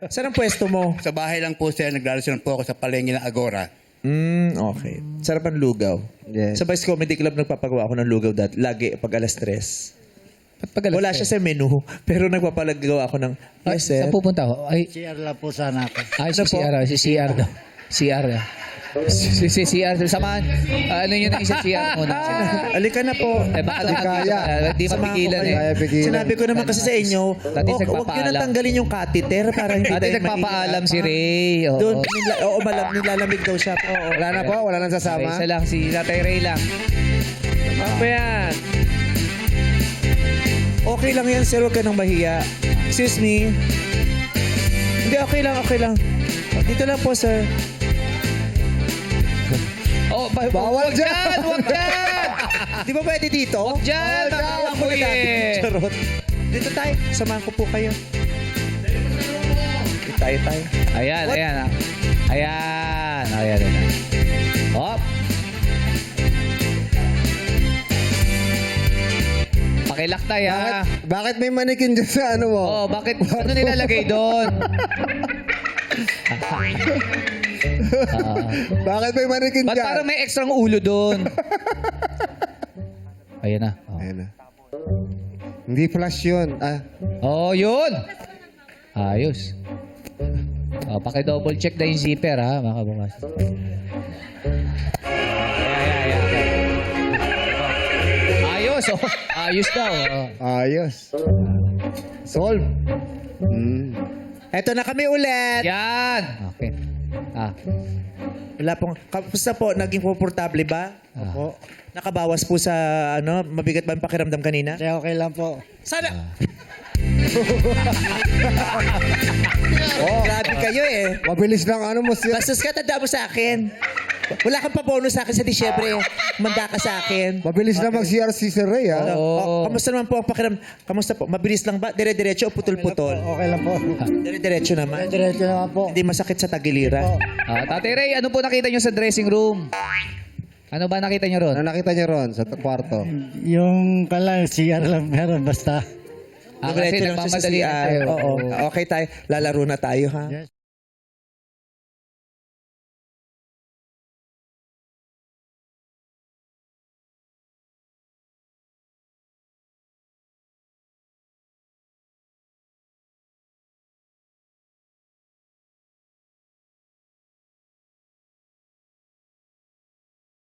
Saan ang pwesto mo? Sa bahay lang po sir, nagdarasyon po ako sa palengke ng Agora. Okay. Sarap ang lugaw. Yes. Sa Vice Comedy Club, nagpapagawa ako ng lugaw lagi pag alas 3. Wala siya sa menu, pero nagpapalagawa ako ng, yes, sir. Saan pupunta ako? Ay, CR lang po sana ako. ay Ano si po? CR. Si CR daw. CR. Si CR. Samahan. Ano yun ang isa CR muna? Alika na po. Eh, baka Hindi lahat kaya. Hindi Samahan ko mapigilan kayo. eh. Kaya pigilan. Sinabi ko naman kasi sa inyo, Dati huwag nyo nagpapaalam. na tanggalin yung catheter para hindi Dati tayo nagpapaalam si Ray. Oo. Doon, nilalamig daw siya. Oo. Wala na po, wala nang Okay, sasama. isa lang. Si Tatay Ray lang. Ano ba yan? Okay lang yan, sir. Huwag ka nang mahiya. Excuse me. Hindi, okay lang, okay lang. Dito lang po, sir. Oh, Bawal wag dyan! dyan! Wag dyan! Di ba pwede dito? Dyan! Bawal mo eh! Charot. Dito tayo. Samahan ko po kayo. Dito tayo. Ayan, What? ayan. Ayan. Ayan. Hop. Pakilaktay ha. Bakit may manikin dyan sa ano mo? Oh, bakit? Ano nilalagay doon? Bakit may manikin Ba't dyan? parang may extra ulo doon? Ayan na. Oh. Ayan na. Hindi flash yun. Oh, yun. Ayos. Oh, paki-double check na yung zipper ha, mga kabukas. Ayos, oh. Ayos daw. Oh. Ayos. Solve. Eto na kami ulit. Yan. Okay. Wala pong, kamusta po? Naging komportable ba? Opo. Nakabawas po sa, mabigat ba ang pakiramdam kanina? Kaya okay lang po. Sana. Grabe kayo eh. Mabilis lang ano mo siya. Bastos ka, tanda mo sa akin. Wala kang pa-bonus sa akin sa Disyembre. Manda ka sa akin. Mabilis lang mag-CR si Sir Ray, ha? Kamusta naman po ang pakiramdam? Kamusta po? Mabilis lang ba? Dire-diretso o putol-putol? Okay lang po. Dire-diretso naman. Diretso naman po. Hindi masakit sa tagiliran. Tatay Ray, ano po nakita nyo sa dressing room? Ano ba nakita nyo ron? Ano nakita niyo ron sa kwarto? Yung kala, CR lang meron basta. Kasi Diretso lang siya sa nagmamadali na CR. tayo. Oo. Okay tayo. Lalaro na tayo ha. Yes.